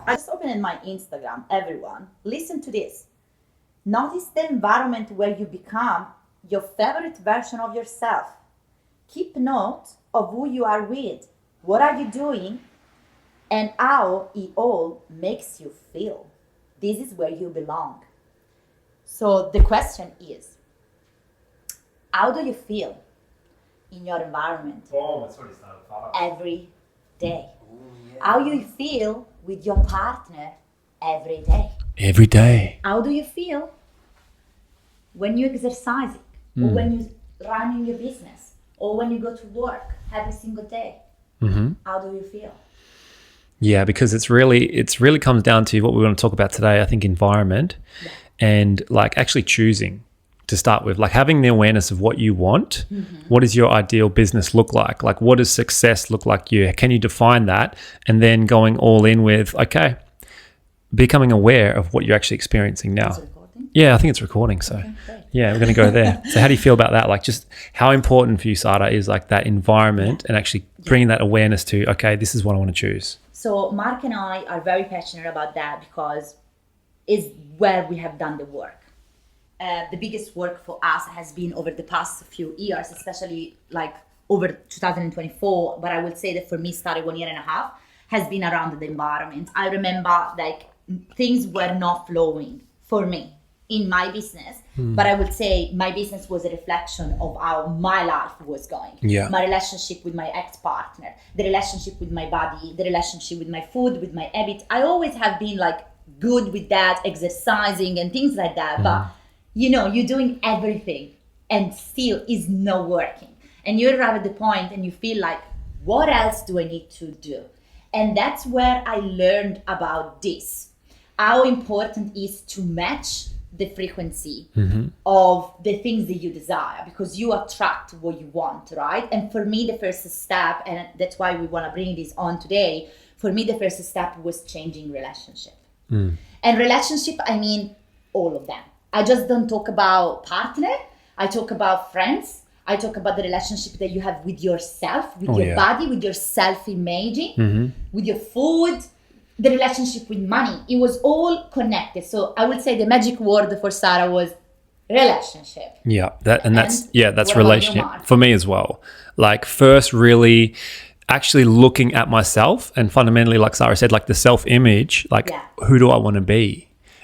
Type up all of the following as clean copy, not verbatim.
I just opened my Instagram. Everyone, listen to this. Notice the environment where you become your favorite version of yourself. Keep note of who you are with, what are you doing, and how it all makes you feel. This is where you belong. So the question is, how do you feel in your environment every day? How you feel with your partner every day? Every day. How do you feel when you exercising, or when you running your business, or when you go to work every single day? How do you feel? Yeah, because it's really comes down to what we want to talk about today. I think environment, and like actually choosing to start with, like having the awareness of what you want. What does your ideal business look like? Like, what does success look like you? Can you define that? And then going all in with, okay, becoming aware of what you're actually experiencing now. Is it recording? Yeah, I think it's recording. So yeah, we're going to go there. So how do you feel about that? Like just how important for you, Sara, is like that environment and actually bringing that awareness to, okay, this is what I want to choose. So Mark and I are very passionate about that because it's where we have done the work. The biggest work for us has been over the past few years, especially like over 2024. But I would say that for me, started 1.5 years, has been around the environment. I remember like things were not flowing for me in my business, but I would say my business was a reflection of how my life was going. Yeah. My relationship with my ex-partner, the relationship with my body, the relationship with my food, with my habit. I always have been like good with that, exercising and things like that. But you know, you're doing everything and still is not working. And you arrive at the point and you feel like, what else do I need to do? And that's where I learned about this. How important it is to match the frequency of the things that you desire, because you attract what you want, right? And for me, the first step, and that's why we want to bring this on today, for me, the first step was changing relationship. And relationship, I mean, all of them. I just don't talk about partner. I talk about friends. I talk about the relationship that you have with yourself, with your body, with your self-imaging, with your food, the relationship with money. It was all connected. So I would say the magic word for Sara was relationship. Yeah, that's relationship for me as well. Like first really actually looking at myself and fundamentally, like Sara said, like the self-image, like who do I want to be?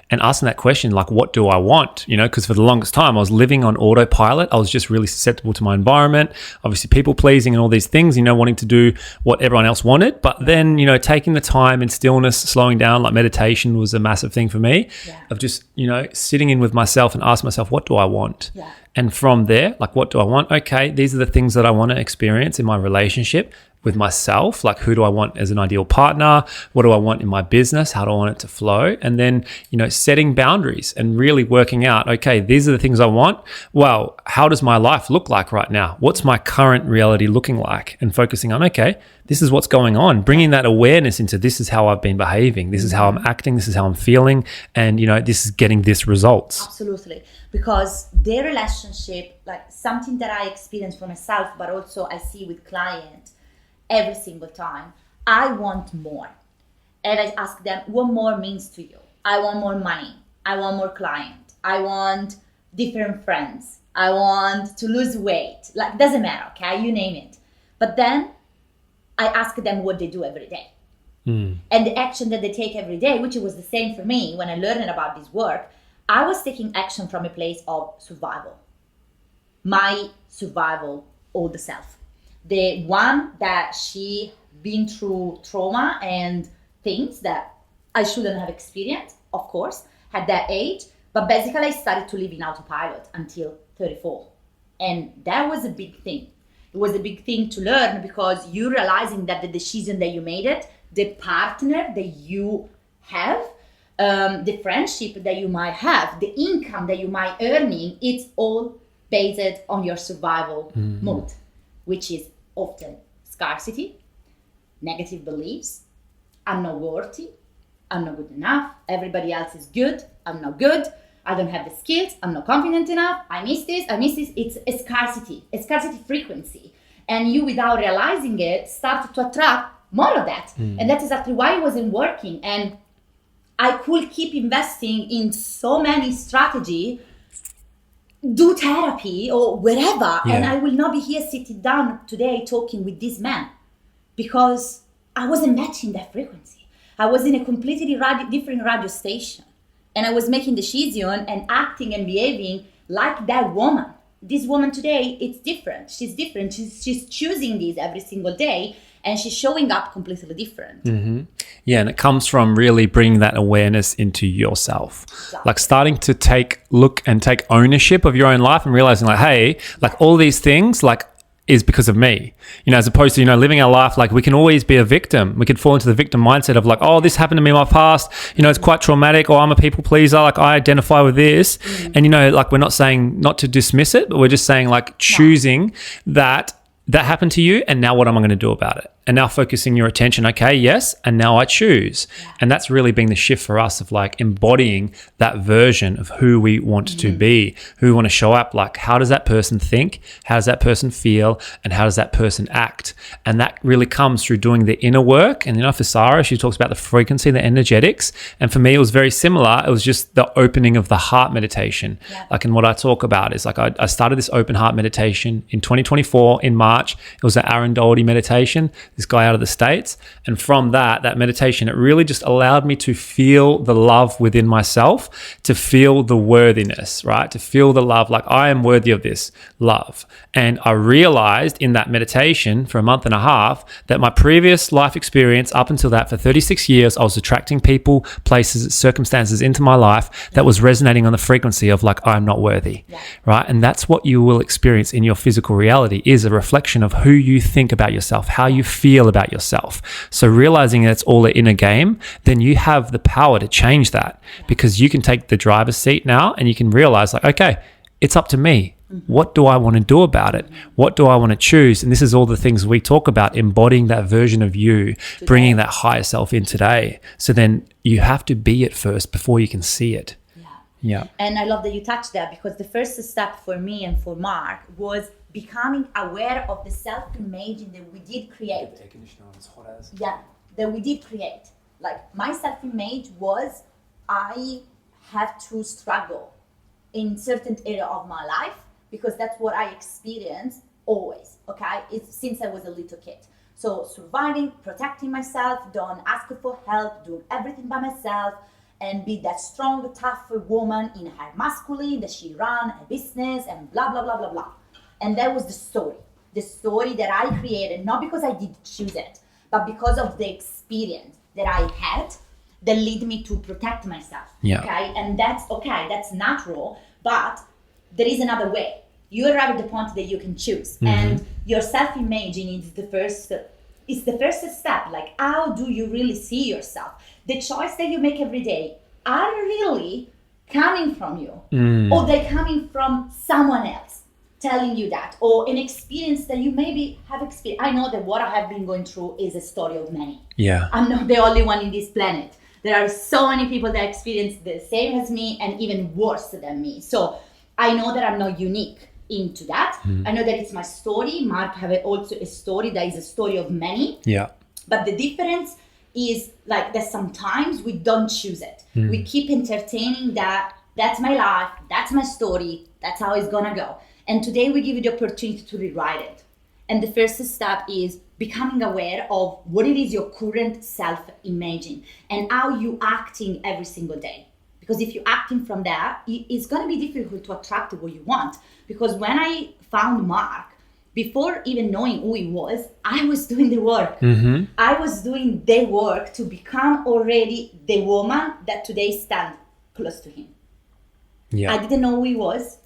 And asking that question, like, what do I want? You know, because for the longest time, I was living on autopilot. I was just really susceptible to my environment, obviously people pleasing and all these things, you know, wanting to do what everyone else wanted. But then, you know, taking the time and stillness, slowing down, like meditation was a massive thing for me of just, you know, sitting in with myself and asking myself, what do I want? And from there, like, what do I want? Okay, these are the things that I want to experience in my relationship with myself. Like, who do I want as an ideal partner? What do I want in my business? How do I want it to flow? And then, you know, setting boundaries and really working out, okay, these are the things I want. Well, how does my life look like right now? What's my current reality looking like? And focusing on, okay, this is what's going on. Bringing that awareness into this is how I've been behaving. This is how I'm acting. This is how I'm feeling. And, you know, this is getting this results. Absolutely. Because their relationship, like something that I experience for myself, but also I see with clients, every single time, I want more. And I ask them, what more means to you? I want more money. I want more client. I want different friends. I want to lose weight. Like, doesn't matter, okay? You name it. But then I ask them what they do every day. And the action that they take every day, which was the same for me when I learned about this work, I was taking action from a place of survival. My survival, all the self. The one that she been through trauma and things that I shouldn't have experienced, of course, at that age. But basically, I started to live in autopilot until 34. And that was a big thing. It was a big thing to learn because you're realizing that the decision that you made it, the partner that you have, the friendship that you might have, the income that you might earning, it's all based on your survival mode, which is often scarcity, negative beliefs, I'm not worthy, I'm not good enough, everybody else is good, I'm not good, I don't have the skills, I'm not confident enough, I miss this. It's a scarcity frequency. And you, without realizing it, start to attract more of that. And that's exactly why it wasn't working. And I could keep investing in so many strategy, do therapy or wherever, and I will not be here sitting down today talking with this man because I wasn't matching that frequency. I was in a completely different radio station, and I was making decisions and acting and behaving like that woman. This woman today, it's different. She's different. She's choosing this every single day, and she's showing up completely different. Mm-hmm. Yeah, and it comes from really bringing that awareness into yourself. Exactly. Like starting to take ownership of your own life and realizing like, hey, like all these things like is because of me, as opposed to, living our life like we can always be a victim. We could fall into the victim mindset of like, oh, this happened to me in my past, it's quite traumatic, or I'm a people pleaser, like I identify with this. And, like we're not saying not to dismiss it, but we're just saying like choosing that happened to you, and now what am I going to do about it? And now focusing your attention, okay, yes, and now I choose. And that's really been the shift for us of like embodying that version of who we want to be, who we want to show up. Like, how does that person think? How does that person feel? And how does that person act? And that really comes through doing the inner work. And for Sarah, she talks about the frequency, the energetics. And for me, it was very similar. It was just the opening of the heart meditation. Like, and what I talk about is like, I started this open heart meditation in 2024 in March. It was an Aaron Doherty meditation, this guy out of the States. And from that meditation, it really just allowed me to feel the love within myself, to feel the worthiness, right? To feel the love, like I am worthy of this love. And I realized in that meditation for a month and a half that my previous life experience up until that for 36 years, I was attracting people, places, circumstances into my life that was resonating on the frequency of like, I'm not worthy, right? And that's what you will experience in your physical reality, is a reflection of who you think about yourself, how you feel about yourself. So realizing that it's all an inner game, then you have the power to change that, because you can take the driver's seat now and you can realize like, okay, it's up to me. What do I want to do about it? What do I want to choose? And this is all the things we talk about, embodying that version of you, bringing that higher self in today. So then you have to be it first before you can see it. Yeah. And I love that you touched that, because the first step for me and for Mark was becoming aware of the self-image that we did create. The air conditioner on, it's hot as. Yeah, that we did create. Like my self-image was, I have to struggle in certain area of my life, because that's what I experienced always, okay? It's since I was a little kid. So surviving, protecting myself, don't ask for help, doing everything by myself, and be that strong, tough woman in her masculine, that she ran a business and blah, blah, blah, blah, blah. And that was the story that I created, not because I did choose it, but because of the experience that I had that led me to protect myself. Okay? And that's okay, that's natural, but there is another way. You arrive at the point that you can choose. And your self-image is the first step. Like, how do you really see yourself? The choice that you make every day are really coming from you, or they're coming from someone else telling you that, or an experience that you maybe have experienced. I know that what I have been going through is a story of many. I'm not the only one in this planet. There are so many people that experience the same as me and even worse than me. So I know that I'm not unique into that. I know that it's my story. Mark have also a story that is a story of many. But the difference is like that sometimes we don't choose it. We keep entertaining that. That's my life. That's my story. That's how it's gonna go. And today we give you the opportunity to rewrite it. And the first step is becoming aware of what it is your current self-imaging and how you acting every single day. Because if you're acting from that, it's going to be difficult to attract what you want. Because when I found Mark, before even knowing who he was, I was doing the work. I was doing the work to become already the woman that today stands close to him. I didn't know who he was.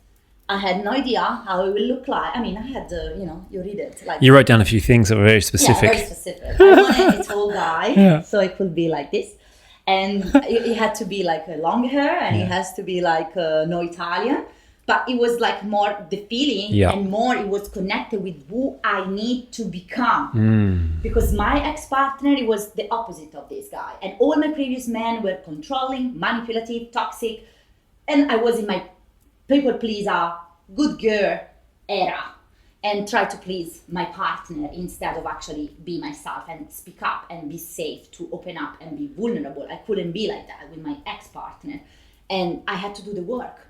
I had no idea how it will look like. I mean, I had, you read it. Like, you wrote down a few things that were very specific. Yeah, very specific. I wanted a tall guy, so it could be like this. And it had to be like a long hair, and it has to be like no Italian. But it was like more the feeling, and more it was connected with who I need to become. Because my ex-partner, it was the opposite of this guy. And all my previous men were controlling, manipulative, toxic. And I was in my people pleaser, good girl era. and try to please my partner instead of actually be myself and speak up and be safe to open up and be vulnerable. I couldn't be like that with my ex-partner, and I had to do the work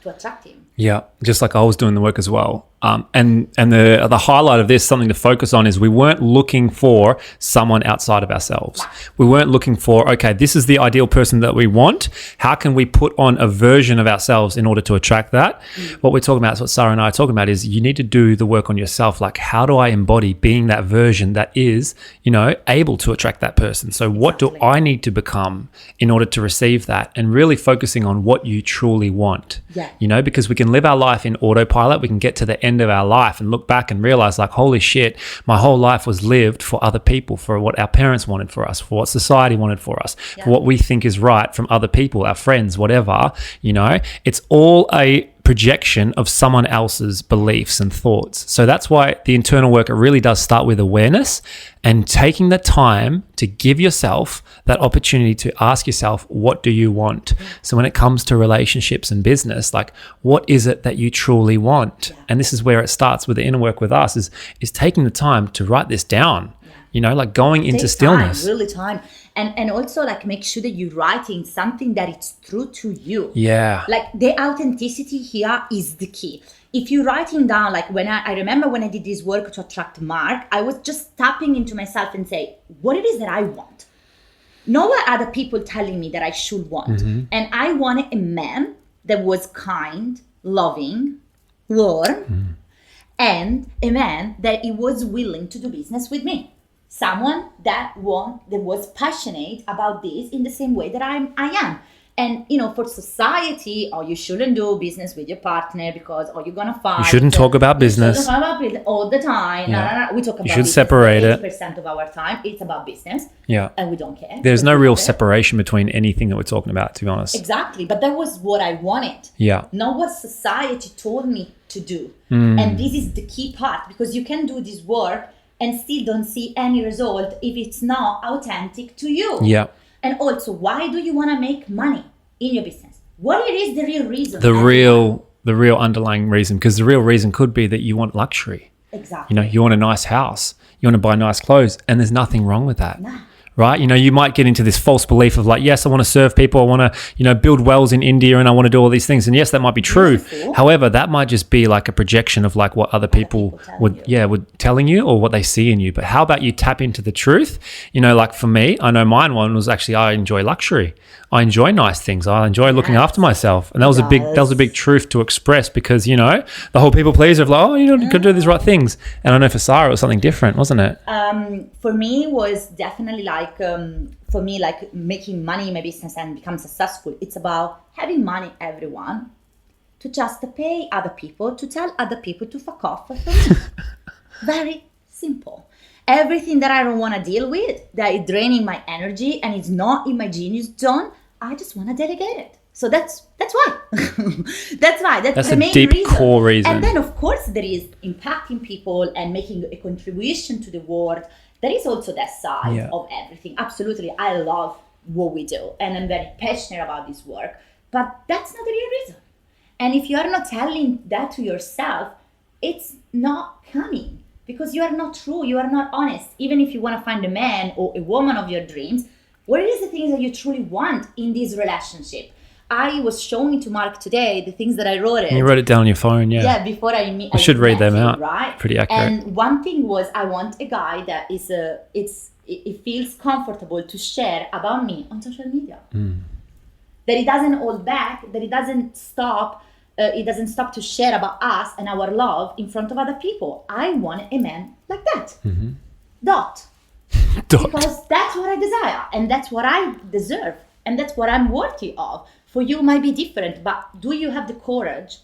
to attract him. Yeah, just like I was doing the work as well. And the highlight of this, something to focus on, is we weren't looking for someone outside of ourselves. We weren't looking for, okay, this is the ideal person that we want. How can we put on a version of ourselves in order to attract that? What we're talking about is what Sarah and I are talking about is you need to do the work on yourself. Like, how do I embody being that version that is, able to attract that person? So what do I need to become in order to receive that? And really focusing on what you truly want. Yeah. Because we can live our life in autopilot. We can get to the end of our life and look back and realize, like, holy shit, my whole life was lived for other people, for what our parents wanted for us, for what society wanted for us, for what we think is right from other people, our friends, whatever. It's all a projection of someone else's beliefs and thoughts. So that's why the internal work, it really does start with awareness and taking the time to give yourself that opportunity to ask yourself, what do you want? So when it comes to relationships and business, like, what is it that you truly want? And this is where it starts with the inner work with us, is taking the time to write this down, like going into stillness. Really time. And also, like, make sure that you're writing something that it's true to you. Yeah. Like, the authenticity here is the key. If you're writing down, like, when I remember when I did this work to attract Mark, I was just tapping into myself and say, what it is that I want. Not what other people telling me that I should want. And I wanted a man that was kind, loving, warm, and a man that he was willing to do business with me. Someone that was passionate about this in the same way that I am. And, for society, you shouldn't do business with your partner because, you're going to fight. You shouldn't talk about business. You shouldn't talk about business all the time. No. We talk about you should business separate 80% of our time. It's about business. Yeah. And we don't care. There's no real separation between anything that we're talking about, to be honest. Exactly. But that was what I wanted. Yeah. Not what society told me to do. And this is the key part, because you can do this work and still don't see any result if it's not authentic to you. Yeah. And also, why do you want to make money in your business? What is the real reason? The real underlying reason, because the real reason could be that you want luxury. Exactly. You want a nice house, you want to buy nice clothes, and there's nothing wrong with that. No. Right? You might get into this false belief of like, yes, I want to serve people. I want to, build wells in India and I want to do all these things. And yes, that might be true. Beautiful. However, that might just be like a projection of like what other people would telling you or what they see in you. But how about you tap into the truth? Like for me, I know mine one was actually, I enjoy luxury. I enjoy nice things. I enjoy looking after myself. And that was a big truth to express, because, the whole people pleaser of like, you got to do these right things. And I know for Sarah, it was something different, wasn't it? For me, it was definitely like, making money in my business and become successful. It's about having money, everyone, to just pay other people, to tell other people to fuck off for me. Very simple. Everything that I don't want to deal with, that is draining my energy and is not in my genius zone, I just want to delegate it. So that's why. That's why. That's the main deep reason. Core reason. And then, of course, there is impacting people and making a contribution to the world. There is also that side of everything. Absolutely. I love what we do and I'm very passionate about this work. But that's not the real reason. And if you are not telling that to yourself, it's not coming. Because you are not true, you are not honest. Even if you want to find a man or a woman of your dreams, what is the things that you truly want in this relationship? I was showing to Mark today the things that I wrote it. You wrote it down on your phone, yeah. Yeah, before I meet. I should read them out. Right? Pretty accurate. And one thing was, I want a guy that is it feels comfortable to share about me on social media. That he doesn't hold back, that he doesn't stop. It doesn't stop to share about us and our love in front of other people. I want a man like that. Dot. Because that's what I desire and that's what I deserve and that's what I'm worthy of. For you, it might be different, but do you have the courage?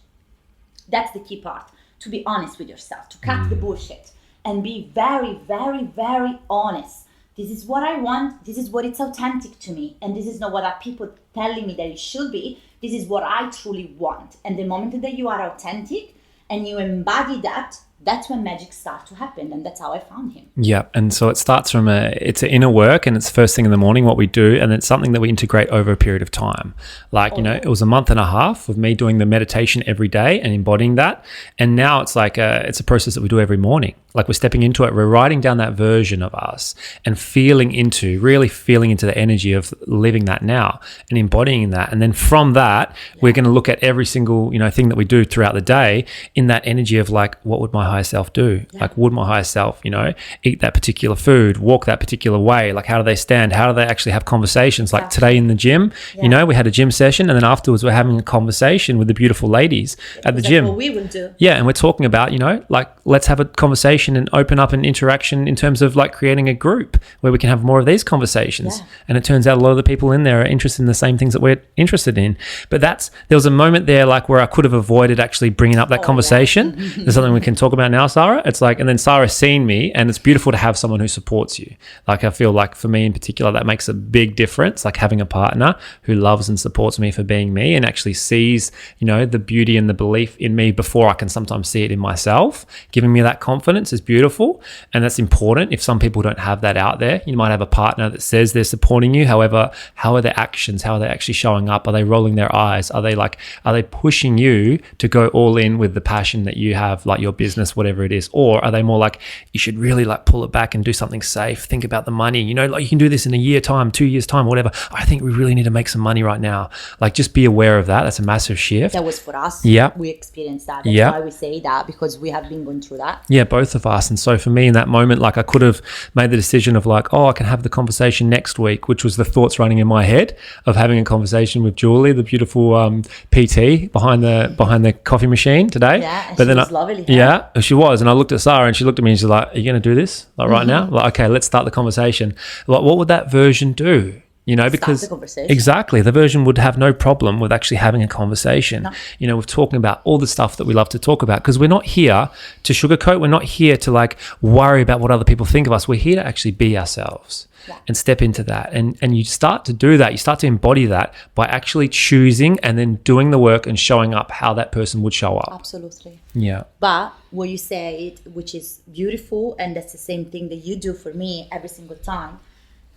That's the key part. To be honest with yourself, to cut the bullshit and be very, very, very honest. This is what I want. This is what it's authentic to me. And this is not what are people telling me that it should be. This is what I truly want. And the moment that you are authentic and you embody that, that's when magic starts to happen, and that's how I found him. Yeah, and so it starts from it's an inner work, and it's first thing in the morning what we do, and it's something that we integrate over a period of time. Like, it was a month and a half of me doing the meditation every day and embodying that, and now it's like it's a process that we do every morning. Like, we're stepping into it, we're writing down that version of us and really feeling into the energy of living that now and embodying that. And then from that, we're going to look at every single, thing that we do throughout the day in that energy of like, what would my higher self do? Yeah. Like, would my higher self, eat that particular food, walk that particular way? Like, how do they stand? How do they actually have conversations? Like today in the gym, we had a gym session, and then afterwards we're having a conversation with the beautiful ladies at the gym. What we will do. Yeah, and we're talking about, like, let's have a conversation and open up an interaction in terms of like creating a group where we can have more of these conversations. Yeah. And it turns out a lot of the people in there are interested in the same things that we're interested in. But there was a moment there like where I could have avoided actually bringing up that conversation. Yeah. There's something we can talk about now, Sarah. It's like, and then Sarah's seen me, and it's beautiful to have someone who supports you. Like, I feel like for me in particular, that makes a big difference. Like, having a partner who loves and supports me for being me and actually sees, the beauty and the belief in me before I can sometimes see it in myself, giving me that confidence is beautiful. And that's important. If some people don't have that out there, you might have a partner that says they're supporting you. However, how are their actions? How are they actually showing up? Are they rolling their eyes? Are they pushing you to go all in with the passion that you have, like your business, whatever it is? Or are they more like, you should really like pull it back and do something safe, think about the money, like you can do this in a year time, 2 years time, whatever. I think we really need to make some money right now. Like, just be aware of that. That's a massive shift. That was for us. Yeah. We experienced that. That's why we say that, because we have been going through that. Yeah, both of us. And so for me in that moment, like, I could have made the decision of like, I can have the conversation next week, which was the thoughts running in my head of having a conversation with Julie, the beautiful PT behind the coffee machine today. Yeah, and but she was lovely. Yeah, she was. And I looked at Sarah and she looked at me and she's like, are you going to do this like right now? Like, okay, let's start the conversation. Like, what would that version do? Because exactly, the version would have no problem with actually having a conversation. No. We're talking about all the stuff that we love to talk about, because we're not here to sugarcoat. We're not here to like worry about what other people think of us. We're here to actually be ourselves and step into that. And you start to do that. You start to embody that by actually choosing and then doing the work and showing up how that person would show up. Absolutely. Yeah. But what you said, which is beautiful, and that's the same thing that you do for me every single time,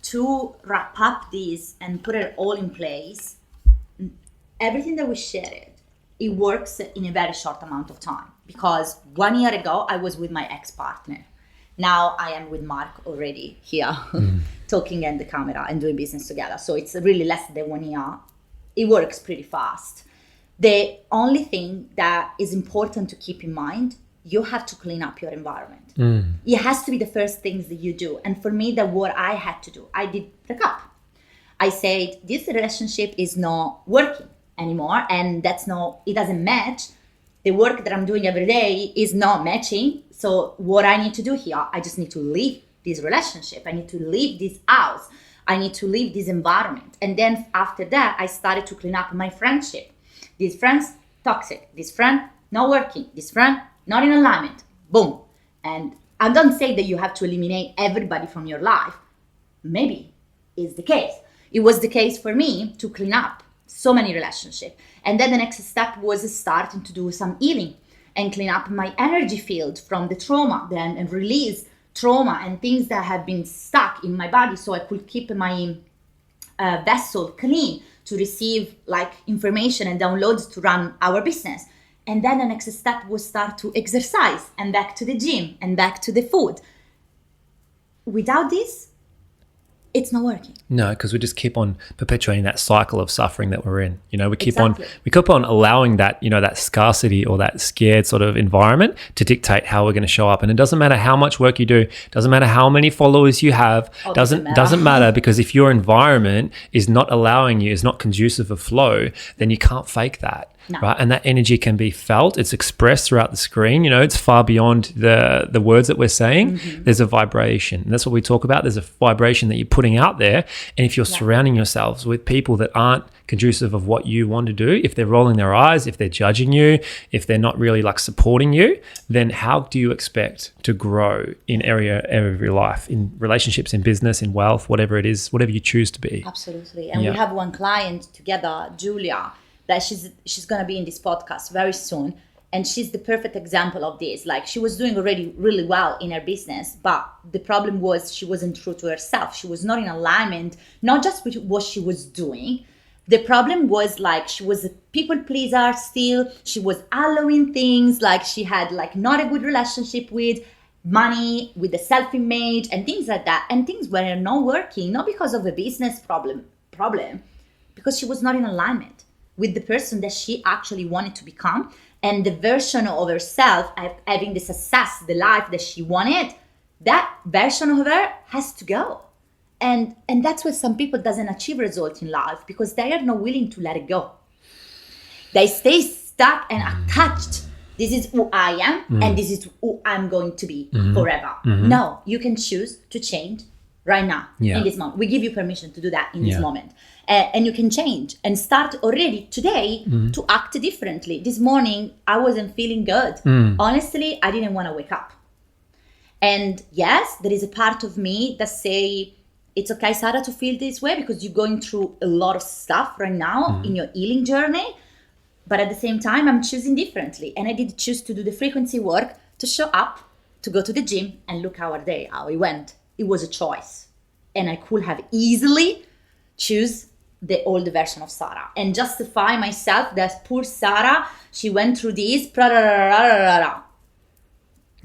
to wrap up this and put it all in place, everything that we shared, it works in a very short amount of time. Because 1 year ago, I was with my ex-partner. Now I am with Mark already here, talking in the camera and doing business together. So it's really less than 1 year. It works pretty fast. The only thing that is important to keep in mind, you have to clean up your environment. It has to be the first things that you do. And for me, that's what I had to do. I did break up. I said, this relationship is not working anymore, and it doesn't match. The work that I'm doing every day is not matching. So what I need to do here, I just need to leave this relationship. I need to leave this house. I need to leave this environment. And then after that, I started to clean up my friendship. This friend's toxic. This friend not working. This friend not in alignment. Boom. And I don't say that you have to eliminate everybody from your life. Maybe it's the case. It was the case for me to clean up so many relationships. And then the next step was starting to do some healing and clean up my energy field from the trauma, then and release trauma and things that have been stuck in my body, so I could keep my vessel clean to receive like information and downloads to run our business. And then the next step was start to exercise and back to the gym and back to the food. Without this, it's not working. No, because we just keep on perpetuating that cycle of suffering that we're in. We keep on allowing that, that scarcity or that scared sort of environment to dictate how we're going to show up. And it doesn't matter how much work you do, doesn't matter how many followers you have, doesn't matter, because if your environment is not allowing you, is not conducive of flow, then you can't fake that. No. Right, and that energy can be felt. It's expressed throughout the screen. It's far beyond the words that we're saying. There's a vibration, and that's what we talk about. There's a vibration that you're putting out there, and if you're surrounding yourselves with people that aren't conducive of what you want to do, if they're rolling their eyes, if they're judging you, if they're not really like supporting you, then how do you expect to grow in area of your life, in relationships, in business, in wealth, whatever it is, whatever you choose to be? Absolutely. And we have one client together, Julia, that she's going to be in this podcast very soon. And she's the perfect example of this. Like, she was doing already really well in her business, but the problem was she wasn't true to herself. She was not in alignment, not just with what she was doing. The problem was, like, she was a people pleaser still. She was allowing things, like she had like not a good relationship with money, with the self-image and things like that. And things were not working, not because of a business problem, because she was not in alignment with the person that she actually wanted to become. And the version of herself, having the success, the life that she wanted, that version of her has to go. And that's why some people doesn't achieve results in life, because they are not willing to let it go. They stay stuck and attached. This is who I am, and this is who I'm going to be forever. No, you can choose to change right now, in this moment. We give you permission to do that in this moment. And you can change and start already today to act differently. This morning, I wasn't feeling good. Honestly, I didn't want to wake up. And yes, there is a part of me that say, it's okay, Sarah, to feel this way because you're going through a lot of stuff right now in your healing journey. But at the same time, I'm choosing differently. And I did choose to do the frequency work, to show up, to go to the gym, and look how it went. It was a choice. And I could have easily choose the old version of Sarah and justify myself that poor Sarah, she went through this.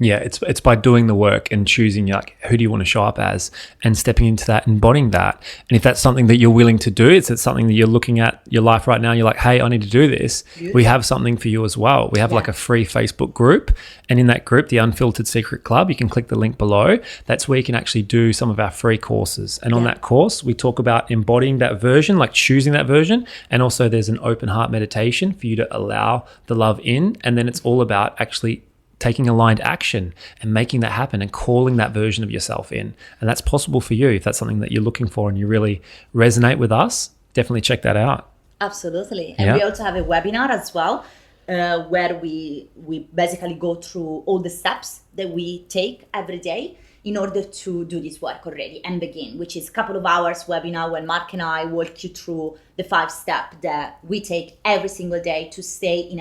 Yeah, it's by doing the work and choosing, like, who do you want to show up as, and stepping into that, embodying that. And if that's something that you're willing to do, it's something that you're looking at your life right now, you're like, hey, I need to do this. Beautiful. We have something for you as well. We have like a free Facebook group, and in that group, the Unfiltered Secret Club, you can click the link below. That's where you can actually do some of our free courses. And on that course, we talk about embodying that version, like choosing that version. And also there's an open heart meditation for you to allow the love in. And then it's all about actually taking aligned action and making that happen and calling that version of yourself in. And that's possible for you. If that's something that you're looking for and you really resonate with us, definitely check that out. Absolutely. And we also have a webinar as well, where we basically go through all the steps that we take every day in order to do this work already and begin, which is a couple of hours webinar when Mark and I walk you through the 5 steps that we take every single day to stay in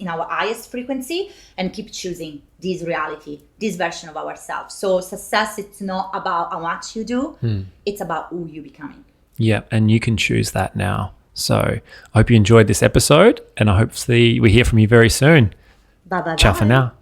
our highest frequency and keep choosing this reality, this version of ourselves. So success, it's not about how much you do, it's about who you're becoming. Yeah, and you can choose that now. So I hope you enjoyed this episode, and I hope we hear from you very soon. Bye-bye. Ciao for now.